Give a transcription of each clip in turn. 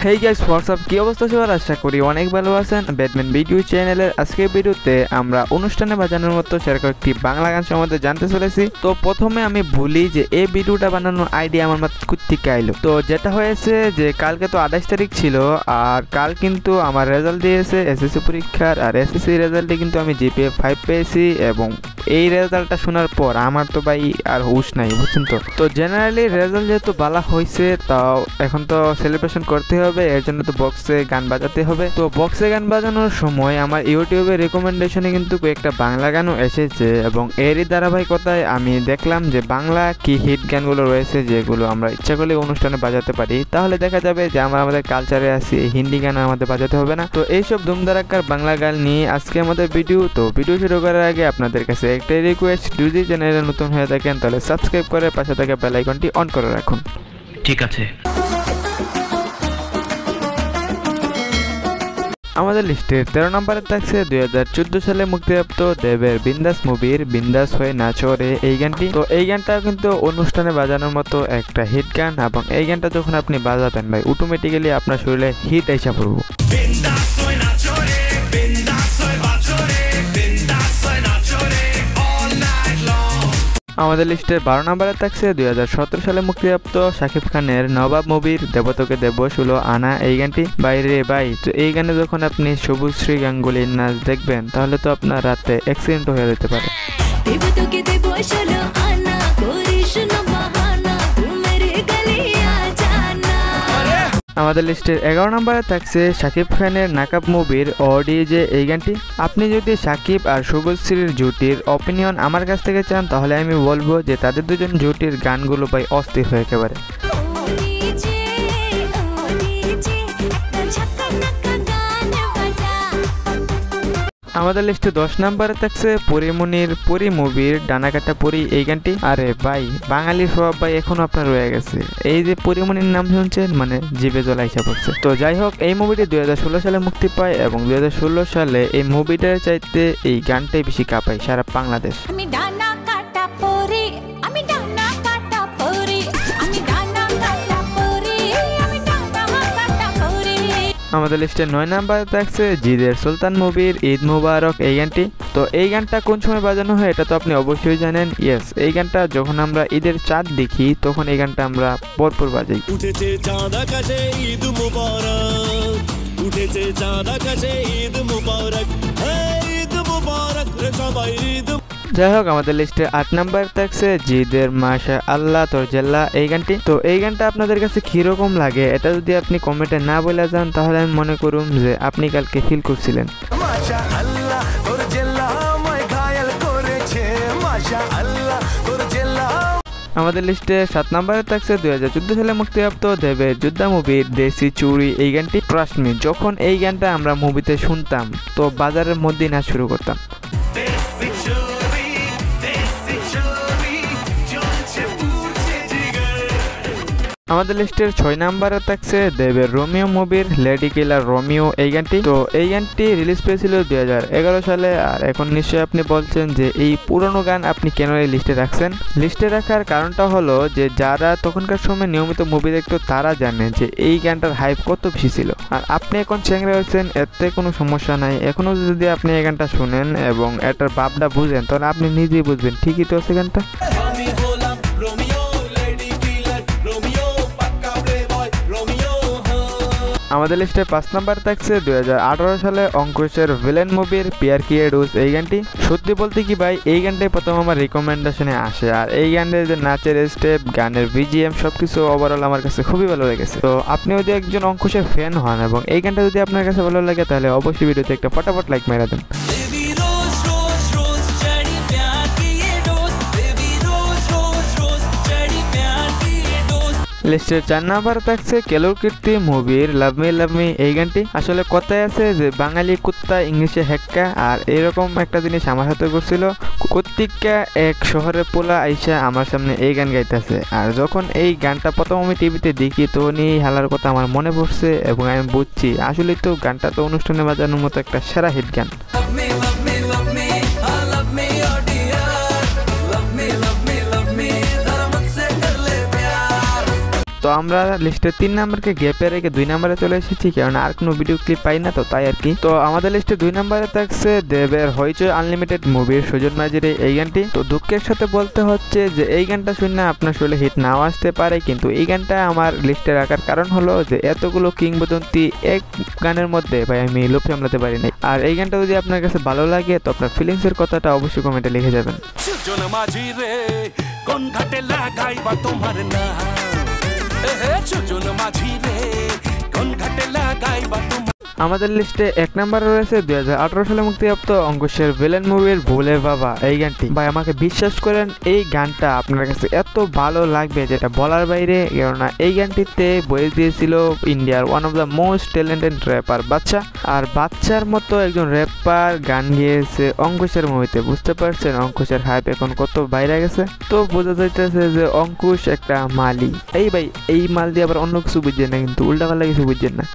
Hey guys, WhatsApp, কি অবস্থা সবার? আশা করি অনেক ভালো আছেন। ব্যাটম্যান ভিডিও চ্যানেলের আজকের ভিডিওতে আমরা অনুষ্ঠানে বাজানোর মতো সেরকম একটি বাংলা গান সম্বন্ধে জানতে চলেছি। তো প্রথমে আমি বলি যে এই ভিডিওটা বানানোর আইডিয়া আমার মাথায় থেকে আইলো। তো যেটা হয়েছে যে কালকে তো 28 তারিখ ছিল, আর কাল কিন্তু আমার রেজাল্ট দিয়েছে এসএসসি পরীক্ষার, আর এসএসসি রেজাল্টে কিন্তু আমি জিপিএ 5 পেয়েছি। এবং এই রেজাল্টটা শোনার পর আমার তো ভাই আর হুশ নাই, বুঝছেন তো জেনারেলি রেজাল্ট যেহেতু ভালো হয়েছে, তাও এখন তো সেলিব্রেশন করতে হবে, এর জন্য তো বক্সে গান বাজাতে হবে। তো বক্সে গান বাজানোর সময় আমার ইউটিউবে রেকমেন্ডেশনে কিন্তু একটা বাংলা গানও এসেছে, এবং এরই ধারাবাহিকতায় আমি দেখলাম যে বাংলা কি হিট গানগুলো রয়েছে যেগুলো আমরা ইচ্ছা করলে অনুষ্ঠানে বাজাতে পারি। তাহলে দেখা যাবে যে আমরা আমাদের কালচারে আছি, হিন্দি গান আমাদের বাজাতে হবে না। তো এইসব ধুমধারাক্কার বাংলা গান নিয়ে আজকে আমাদের ভিডিও। তো ভিডিও শুরু করার আগে আপনাদের কাছে একটাই রিকোয়েস্ট, যদি চ্যানেলে নতুন হয়ে থাকেন তাহলে সাবস্ক্রাইব করে পাশে থাকা বেল আইকনটি অন করে রাখুন। ঠিক আছে। আমাদের লিস্টে 13 নম্বরে থাকছে 2014 সালে মুক্তিপ্রাপ্ত দেবের বিন্দাস মুভির বিন্দাস হয়ে নাচো রে এই গানটি। তো এই গানটা কিন্তু অনুষ্ঠানে বাজানোর মতো একটা হিট গান, এবং এই গানটা যখন আপনি বাজাবেন ভাই অটোমেটিক্যালি আপনার শরীরে হিট আইসা পড়বো। আমাদের লিস্টের 12 নম্বরে থাকছে 2017 সালে মুক্তিপ্রাপ্ত শাকিব খানের নবাব মুভির দেবতকে দেব 16 আনা এই গানটি। বাইরে ভাই, তো এই গানে যখন আপনি সবুজ শ্রী গাঙ্গুলির নাচ দেখবেন তাহলে তো আপনার রাতে অ্যাক্সিডেন্ট হয়ে যেতে পারে। আমাদের লিস্টের 11 নম্বরে থাকছে শাকিব খানের নাকাব মুভির ওডিজে এই গানটি। আপনি যদি শাকিব আর শুভশ্রীর জুটির অপিনিয়ন আমার কাছ থেকে চান তাহলে আমি বলবো যে তাদের দুজন জুটির গানগুলো ভাই অস্থির হয়ে একেবারে। আমাদের লিস্টে 10 নম্বরে থাকছে পরিমনির পরি মুভির ডানাকাটা পরি এই গানটি। আরে ভাই, বাঙালির স্বভাব ভাই এখনো আপনার রয়ে গেছে। এই যে পরিমনির নাম শুনছেন মানে জিভে জল আইসা পড়ছে। তো যাই হোক, এই মুভিটি 2016 সালে মুক্তি পায়, এবং 2016 সালে এই মুভিটার চাইতে এই গানটাই বেশি কাঁপায় সারা বাংলাদেশ। আমাদের লিস্টে 9 নম্বরে থাকছে জিদের সুলতান মুভির ঈদ মুবারক এই গানটি। তো এই গানটা কোন সময় বাজানো হয় এটা তো আপনি অবশ্যই জানেন। ইয়েস, এই গানটা যখন আমরা ঈদের চাঁদ দেখি তখন এই গানটা আমরা ভরপুর বাজাই। উঠেছে চাঁদ আকাশে ঈদ মুবারক, উঠেছে চাঁদ আকাশে ঈদ মুবারক, ঈদ মুবারক রে সবাই ঈদ। যাই হোক, আমাদের লিস্টে 8 নাম্বার থাকছে জিদের মাশা আল্লাহ তোর জেল্লা এই গানটি। তো এই গানটা আপনাদের কাছে কিরকম লাগে এটা যদি আপনি কমেন্টে না বলে যান তাহলে আমি মনে করুন যে আপনি কালকে ফিল করছিলেন। মাশা আল্লাহ তোর জেল্লা আমায় ঘায়াল করেছে, মাশা আল্লাহ তোর জেল্লা। আমাদের লিস্টে 7 নম্বরে থাকছে 2014 সালে মুক্তিপ্রাপ্ত দেবের যোদ্ধা মুভির দেশি চুরি এই গানটি। ট্রাস্ট মি, যখন এই গানটা আমরা মুভিতে শুনতাম তো বাজারের মধ্যেই নাচ শুরু করতাম। আমাদের লিস্টের 6 নম্বরে থাকছে দেবের রোমিও মুভির লেডি কিলার রোমিও এই গানটি। তো এই গানটি রিলিজ পেয়েছিল 2011 সালে। আর এখন নিশ্চয়ই আপনি বলছেন যে এই পুরনো গান আপনি কেন এই লিস্টে রাখছেন। লিস্টে রাখার কারণটা হলো যে যারা তখনকার সময় নিয়মিত মুভি দেখতো তারা জানে যে এই গানটার হাইপ কত বেশি ছিল। আর আপনি এখন চ্যাংরা হয়েছেন, এতে কোনো সমস্যা নাই। এখনো যদি আপনি এই গানটা শুনেন এবং এটার ভাবটা বুঝেন তাহলে আপনি নিজেই বুঝবেন ঠিকই তো আছে গানটা। আমাদের লিস্টে 5 নাম্বার থাকছে 2018 সালে অঙ্কুশের ভিলেন মুভির পিয়ার কিয়ে ডুস এই গানটি। সত্যি বলতে কি ভাই, এই গানটাই প্রথম আমার রিকমেন্ডেশনে আসে, আর এই গানের যে নাচের স্টেপ, গানের বিজিএম সবকিছু ওভারঅল আমার কাছে খুবই ভালো লেগেছে। তো আপনি যদি একজন অঙ্কুশের ফ্যান হন এবং এই গানটা যদি আপনার কাছে ভালো লাগে তাহলে অবশ্যই ভিডিওতে একটা ফটাফট লাইক মেরে দেন। লিস্টের 4 নাম্বার থাকছে কেলোর কীর্তি মুভির লাভ মি এই গানটি। আসলে কথায় আছে যে বাঙালি কুত্তা ইংলিশে হেক্কা, আর এরকম একটা জিনিস আমার সাথে করছিল। কর্তিকা এক শহরের পোলা আইসা আমার সামনে এই গান গাইতেছে, আর যখন এই গানটা প্রথম আমি টিভিতে দেখি তখন এই হালার কথা আমার মনে পড়ছে, এবং আমি বুঝছি আসলে তো গানটা তো অনুষ্ঠানে বাজানোর মতো একটা সেরা হিট গান। তো আমরা লিস্টে 3 নাম্বারকে গ্যাপে রেখে 2 নাম্বারে চলে এসেছি, কারণ আর কোনো ভিডিও ক্লিপ পাই না, তো তাই আর কি। তো আমাদের লিস্টে 2 নাম্বারে থাকছে দেবের হইচই আনলিমিটেড মুভির সুজন মাঝির এই গানটি। তো দুঃখের সাথে বলতে হচ্ছে যে এই গানটা শুনে আপনার শরীরে হিট নাও আসতে পারে, কিন্তু এই গানটা আমার লিস্টে রাখার কারণ হলো যে এতগুলো কিংবদন্তি এক গানের মধ্যে ভাই আমি লোভ সামলাতে পারি নাই। আর এই গানটা যদি আপনার কাছে ভালো লাগে তো আপনার ফিলিংসের কথাটা অবশ্যই কমেন্টে লিখে যাবেন। সুজন মাঝি রে কোন ঘাটে লাগাইবা তোমার নাম, সুজন মাঝি রে কোন ঘাটে লাগাইবা তোমার। আমাদের লিস্টে 1 নম্বরে রয়েছে 2018 সালে মুক্তিপ্রাপ্ত অঙ্কুশের ভিলেন মুভির ভোলে বাবা এই গানটি। ভাই আমাকে বিশ্বাস করেন এই গানটা আপনার কাছে এত ভালো লাগবে যেটা বলার বাইরে, কেননা এই গানটিতে ভয়েস দিয়েছিল ইন্ডিয়ার one of the most talented rapper বাচ্চা। আর বাচ্চার মতো একজন র্যাপার গান গিয়েছে অঙ্কুশের মুভিতে, বুঝতে পারছেন অঙ্কুশের হাইপ এখন কত বাইরে গেছে। তো বোঝা যাইতেছে যে অঙ্কুশ একটা মালি। এই ভাই এই মাল দিয়ে আবার অন্য কিছু বুঝছেন না, কিন্তু উল্টাপাল্টা কিছু বুঝছেন না।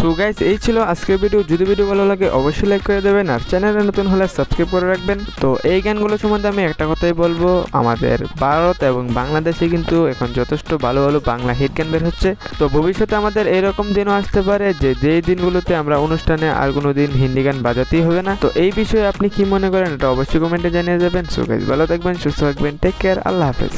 সো গাইস এই ছিল আজকের ভিডিও। যদি ভিডিও ভালো লাগে অবশ্যই লাইক করে দেবেন, আর চ্যানেলে নতুন হলে সাবস্ক্রাইব করে রাখবেন। তো এই গানগুলো সম্বন্ধে আমি একটা কথাই বলবো, আমাদের ভারত এবং বাংলাদেশে কিন্তু এখন যথেষ্ট ভালো ভালো বাংলা হিট গান বের হচ্ছে। তো ভবিষ্যতে আমাদের এরকম দিনও আসতে পারে যে যেই দিনগুলোতে আমরা অনুষ্ঠানে আর কোনো দিন হিন্দি গান বাজাতেই হবে না। তো এই বিষয়ে আপনি কি মনে করেন এটা অবশ্যই কমেন্টে জানিয়ে যাবেন। সো গাইস ভালো থাকবেন, সুস্থ থাকবেন, টেক কেয়ার, আল্লাহ হাফেজ।